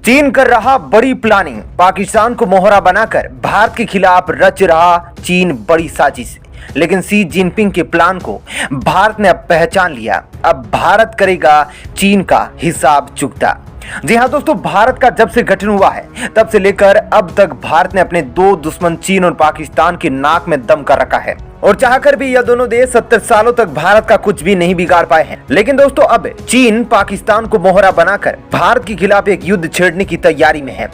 चीन कर रहा बड़ी प्लानिंग, पाकिस्तान को मोहरा बनाकर भारत के खिलाफ रच रहा चीन बड़ी साजिश। लेकिन शी जिनपिंग के प्लान को भारत ने अब पहचान लिया। अब भारत करेगा चीन का हिसाब चुकता। जी हाँ दोस्तों, भारत का जब से गठन हुआ है तब से लेकर अब तक भारत ने अपने दो दुश्मन चीन और पाकिस्तान के नाक में दम कर रखा है और चाहकर भी यह दोनों देश 70 सालों तक भारत का कुछ भी नहीं बिगाड़ पाए हैं। लेकिन दोस्तों अब चीन पाकिस्तान को मोहरा बनाकर भारत के खिलाफ एक युद्ध छेड़ने की तैयारी में है।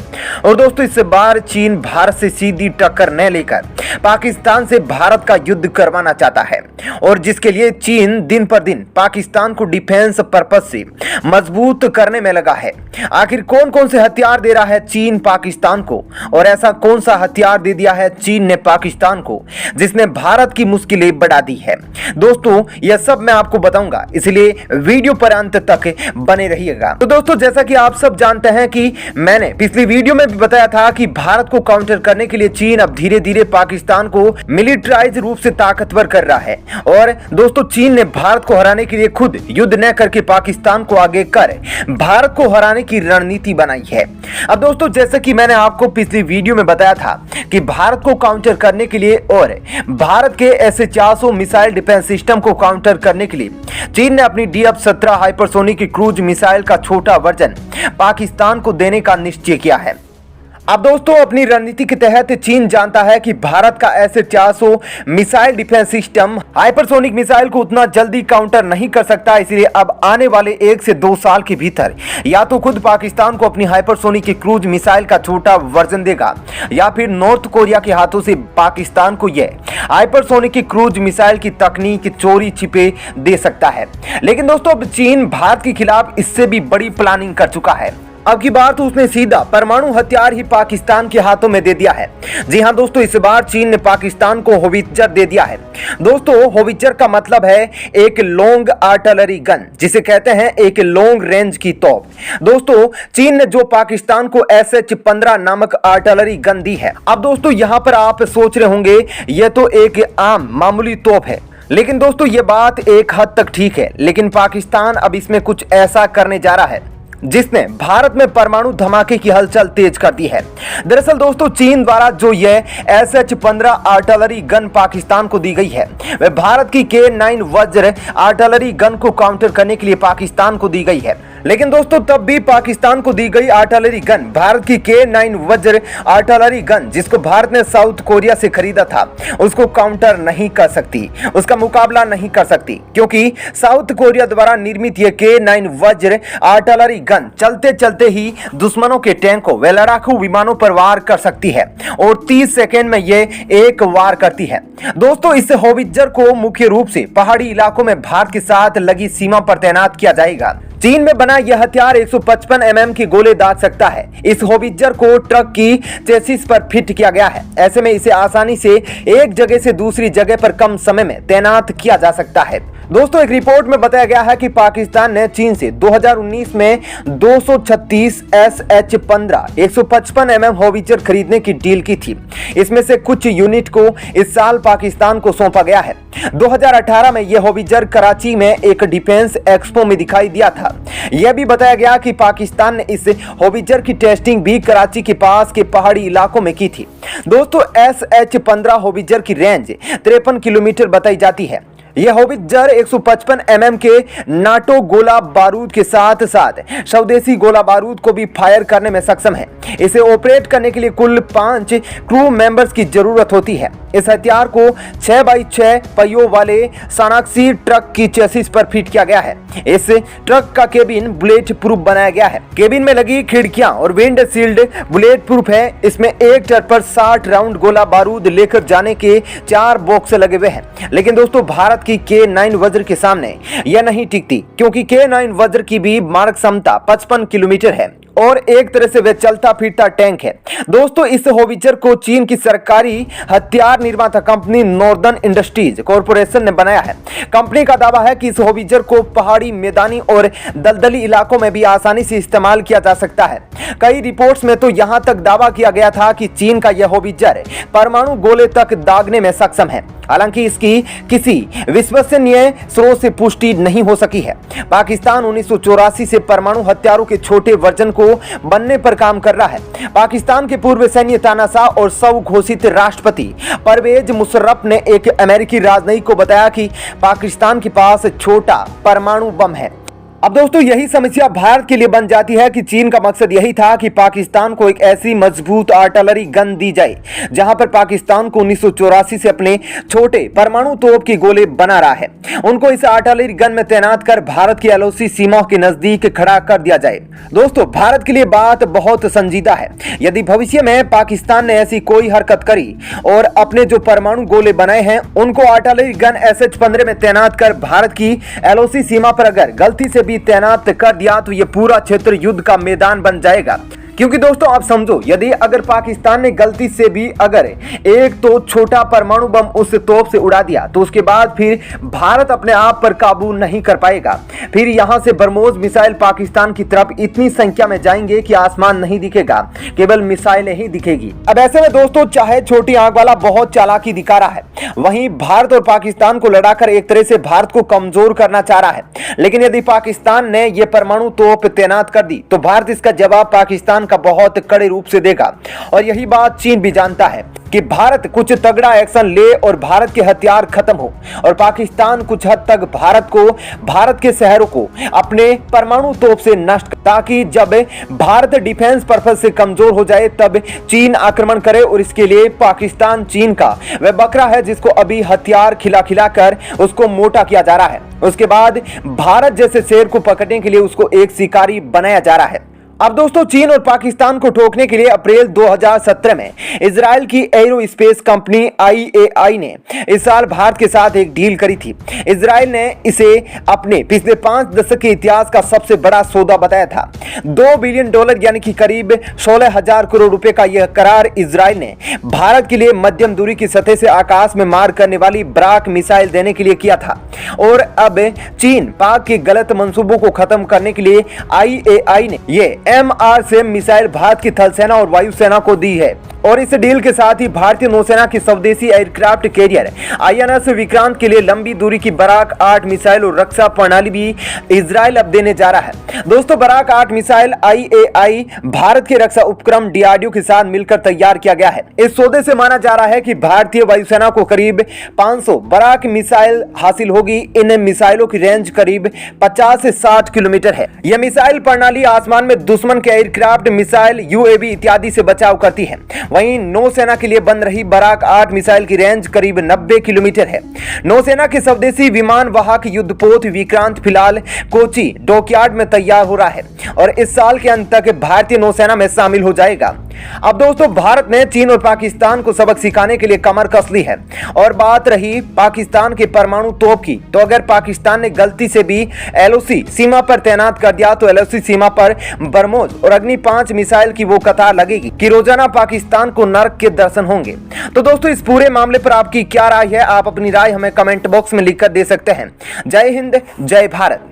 और दोस्तों इस बार चीन भारत से सीधी टक्कर न लेकर पाकिस्तान से भारत का युद्ध करवाना चाहता है और जिसके लिए चीन दिन पर दिन पाकिस्तान को डिफेंस पर्पज से मजबूत करने में लगा है। आखिर कौन कौन से हथियार दे रहा है चीन पाकिस्तान को और ऐसा कौन सा हथियार दे दिया है चीन ने पाकिस्तान को जिसने भारत की मुश्किलें बढ़ा दी है। दोस्तों यह सब मैं आपको बताऊंगा, इसलिए वीडियो पर अंत तक बने रहिएगा। तो दोस्तों जैसा कि आप सब जानते हैं कि मैंने पिछली वीडियो में भी बताया था कि भारत को काउंटर करने के लिए चीन अब धीरे धीरे पाकिस्तान को मिलिट्राइज रूप से ताकतवर कर रहा है। और दोस्तों चीन ने भारत को हराने के लिए खुद युद्ध न करके पाकिस्तान को आगे कर भारत को हराने की रणनीति बनाई है। अब दोस्तों जैसा कि मैंने आपको पिछली वीडियो में बताया था कि भारत को काउंटर करने के लिए और भारत के S-400 मिसाइल डिफेंस सिस्टम को काउंटर करने के लिए चीन ने अपनी DF-17 हाइपरसोनिक क्रूज मिसाइल का छोटा वर्जन पाकिस्तान को देने का निश्चय किया है। अब दोस्तों अपनी रणनीति के तहत चीन जानता है कि भारत का S-400 missile defence system hypersonic missile को उतना जल्दी काउंटर नहीं कर सकता, इसलिए अब आने वाले 1 से 2 साल के भीतर या तो खुद पाकिस्तान को अपनी हाइपरसोनिक क्रूज मिसाइल का छोटा वर्जन देगा या फिर नॉर्थ कोरिया के हाथों से पाकिस्तान को यह हाइपरसोनिक क्रूज मिसाइल की तकनीक चोरी छिपे दे सकता है। लेकिन दोस्तों अब चीन भारत के खिलाफ इससे भी बड़ी प्लानिंग कर चुका है। अब की बार तो उसने सीधा परमाणु हथियार ही पाकिस्तान के हाथों में दे दिया है। जी हां दोस्तों, इस बार चीन ने पाकिस्तान को होवित्जर दे दिया है। दोस्तों होवित्जर का मतलब है एक लॉन्ग आर्टिलरी गन, जिसे कहते हैं एक लॉन्ग रेंज की तोप। दोस्तों चीन ने जो पाकिस्तान को SH-15 नामक आर्टिलरी गन दी है। अब दोस्तों यहां पर आप सोच रहे होंगे यह तो एक आम मामूली तोप है, लेकिन दोस्तों यह बात एक हद तक ठीक है, लेकिन पाकिस्तान अब इसमें कुछ ऐसा करने जा रहा है जिसने भारत में परमाणु धमाके की हलचल तेज कर दी है। दरअसल दोस्तों चीन द्वारा जो यह SH-15 आर्टिलरी गन पाकिस्तान को दी गई है वह भारत की K9 वज्र आर्टिलरी गन को काउंटर करने के लिए पाकिस्तान को दी गई है। लेकिन दोस्तों तब भी पाकिस्तान को दी गई आर्टिलरी गन भारत की K9 वज्र आर्टिलरी गन जिसको भारत ने साउथ कोरिया से खरीदा था उसको काउंटर नहीं कर सकती, उसका मुकाबला नहीं कर सकती, क्योंकि साउथ कोरिया द्वारा निर्मित यह K9 वज्र आर्टिलरी गन चलते चलते ही दुश्मनों के टैंकों व लड़ाकू विमानों पर वार कर सकती है और 30 सेकेंड में यह एक वार करती है। दोस्तों इस होवित्जर को मुख्य रूप से पहाड़ी इलाकों में भारत के साथ लगी सीमा पर तैनात किया जाएगा। चीन में बना यह हथियार 155 mm की गोले दाग सकता है। इस होवित्जर को ट्रक की चेसिस पर फिट किया गया है। ऐसे में इसे आसानी से एक जगह से दूसरी जगह पर कम समय में तैनात किया जा सकता है। दोस्तों एक रिपोर्ट में बताया गया है कि पाकिस्तान ने चीन से 2019 में 236 SH-15 155 mm होवित्जर खरीदने की डील की थी। इसमें से कुछ यूनिट को इस साल पाकिस्तान को सौंपा गया है। 2018 में यह होवित्जर कराची में एक डिफेंस एक्सपो में दिखाई दिया था। यह भी बताया गया कि पाकिस्तान ने इस होवित्जर की टेस्टिंग भी कराची के पास के पहाड़ी इलाकों में की थी। दोस्तों SH-15 होवित्जर की रेंज 53 किलोमीटर बताई जाती है। यह होवित्जर 155 mm के नाटो गोला बारूद के साथ साथ स्वदेशी गोला बारूद को भी फायर करने में सक्षम है। इसे ऑपरेट करने के लिए कुल 5 क्रू मेंबर्स की जरूरत होती है। इस हथियार को 6x6 पहियों वाले सानाक्सी ट्रक की चेसिस पर फिट किया गया है। इस ट्रक का केबिन बुलेट प्रूफ बनाया गया है। केबिन में लगी खिड़कियां और विंड शील्ड बुलेट प्रूफ है। इसमें एक ट्रक पर 60 राउंड गोला बारूद लेकर जाने के 4 बॉक्स लगे हुए हैं। लेकिन दोस्तों भारत की K9 वज्र के सामने यह नहीं टिकती, क्योंकि K9 वज्र की भी मारक क्षमता 55 किलोमीटर है और एक तरह से वह चलता फिरता टैंक है। दोस्तों इस होवित्जर को चीन की सरकारी हथियार निर्माता कंपनी नॉर्दर्न इंडस्ट्रीज कॉरपोरेशन ने बनाया है। कंपनी का दावा है कि इस होवित्जर को पहाड़ी, मैदानी और दलदली इलाकों में भी आसानी से इस्तेमाल किया जा सकता है। कई रिपोर्ट्स में तो यहां तक दावा किया गया था कि चीन का यह होवित्जर परमाणु गोले तक दागने में सक्षम है। हालांकि इसकी किसी विश्वसनीय स्रोत से पुष्टि नहीं हो सकी है। पाकिस्तान 1984 से परमाणु हथियारों के छोटे वर्जन को को बनने पर काम कर रहा है। पाकिस्तान के पूर्व सैन्य तानाशाह और स्वघोषित राष्ट्रपति परवेज मुशर्रफ ने एक अमेरिकी राजनयिक को बताया कि पाकिस्तान के पास छोटा परमाणु बम है। अब दोस्तों यही समस्या भारत के लिए बन जाती है कि चीन का मकसद यही था कि पाकिस्तान को एक ऐसी मजबूत आर्टिलरी गन दी जाए जहां पर पाकिस्तान को 1984 से अपने छोटे परमाणु तोप के गोले बना रहा है, उनको इस आर्टिलरी गन में तैनात कर भारत की एलओसी सीमा के नजदीक खड़ा कर दिया जाए। दोस्तों भारत के लिए बात बहुत संजीदा है। यदि भविष्य में पाकिस्तान ने ऐसी कोई हरकत करी और अपने जो परमाणु गोले बनाए हैं उनको आर्टिलरी गन SH-15 में तैनात कर भारत की एलओसी सीमा पर अगर गलती से तैनात कर दिया तो यह पूरा क्षेत्र युद्ध का मैदान बन जाएगा। क्योंकि दोस्तों आप समझो, यदि अगर पाकिस्तान ने गलती से भी अगर एक तो छोटा परमाणु बम उस तोप से उड़ा दिया तो उसके बाद फिर भारत अपने आप पर काबू नहीं कर पाएगा। फिर यहां से बरमोज मिसाइल पाकिस्तान की तरफ इतनी संख्या में जाएंगे कि आसमान नहीं दिखेगा, केवल मिसाइलें ही दिखेगी। अब ऐसे में दोस्तों चाहे छोटी आंख वाला बहुत चालाकी दिखा रहा है, वहीं भारत और पाकिस्तान को लड़ाकर एक तरह से भारत को कमजोर करना चाह रहा है। लेकिन यदि पाकिस्तान ने यह परमाणु तोप तैनात कर दी तो भारत इसका जवाब पाकिस्तान का बहुत कड़े रूप से देगा। और यही बात चीन भी जानता है कि भारत कुछ तगड़ा एक्शन ले और भारत के हथियार खत्म हो और पाकिस्तान कुछ हद तक भारत के शहरों को अपने परमाणु तोप से नष्ट, ताकि जब भारत डिफेंस पर्पस से कमजोर हो जाए तब चीन आक्रमण करे। और इसके लिए पाकिस्तान चीन का वह बकरा है जिसको अभी हथियार खिला कर उसको मोटा किया जा रहा है। उसके बाद भारत जैसे शेर को पकड़ने के लिए उसको एक शिकारी बनाया जा रहा है। अब दोस्तों चीन और पाकिस्तान को ठोकने के लिए अप्रैल 2017 में इजराइल की एरोस्पेस कंपनी IAI ने इस साल भारत के साथ एक डील करी थी। इजराइल ने इसे अपने पिछले 5 दशक के इतिहास का सबसे बड़ा सौदा बताया था। $2 बिलियन यानी कि करीब 16,000 करोड़ रुपए का यह करार इजराइल ने भारत के लिए मध्यम दूरी की सतह से आकाश में मार करने वाली ब्राक मिसाइल देने के लिए किया था। और अब चीन पाक के गलत मंसूबों को खत्म करने के लिए IAI ने ये MRSAM मिसाइल भारत की थल सेना और वायुसेना को दी है। और इस डील के साथ ही भारतीय नौसेना की स्वदेशी एयरक्राफ्ट कैरियर INS विक्रांत के लिए लंबी दूरी की बराक 8 मिसाइल और रक्षा प्रणाली भी इजराइल अब देने जा रहा है। दोस्तों बराक 8 मिसाइल IAI भारत के रक्षा उपक्रम DRDO के साथ मिलकर तैयार किया गया है। इस सौदे से माना जा रहा है कि भारतीय वायुसेना को करीब 500 बराक मिसाइल हासिल होगी। इन मिसाइलों की रेंज करीब 50 से 60 किलोमीटर है। यह मिसाइल प्रणाली आसमान में दुश्मन के एयरक्राफ्ट, मिसाइल, UAV इत्यादि से बचाव करती है। वहीं नौसेना के लिए बन रही बराक 8 मिसाइल की रेंज करीब 90 किलोमीटर है। नौसेना के स्वदेशी विमान वाहक युद्धपोत विक्रांत फिलहाल कोची डॉकयार्ड में तैयार हो रहा है और इस साल के अंत तक भारतीय नौसेना में शामिल हो जाएगा। अब दोस्तों भारत ने चीन और पाकिस्तान को सबक सिखाने के लिए कमर कस ली है। और बात रही पाकिस्तान के परमाणु तोप की, तो अगर पाकिस्तान ने गलती से भी LOC सीमा पर तैनात कर दिया तो LOC सीमा पर बरमोज और अग्नि 5 मिसाइल की वो कतार लगेगी कि रोजाना पाकिस्तान को नर्क के दर्शन होंगे। तो दोस्तों इस पूरे मामले पर आपकी क्या राय है? आप अपनी राय हमें कमेंट बॉक्स में लिखकर दे सकते हैं। जय हिंद, जय भारत।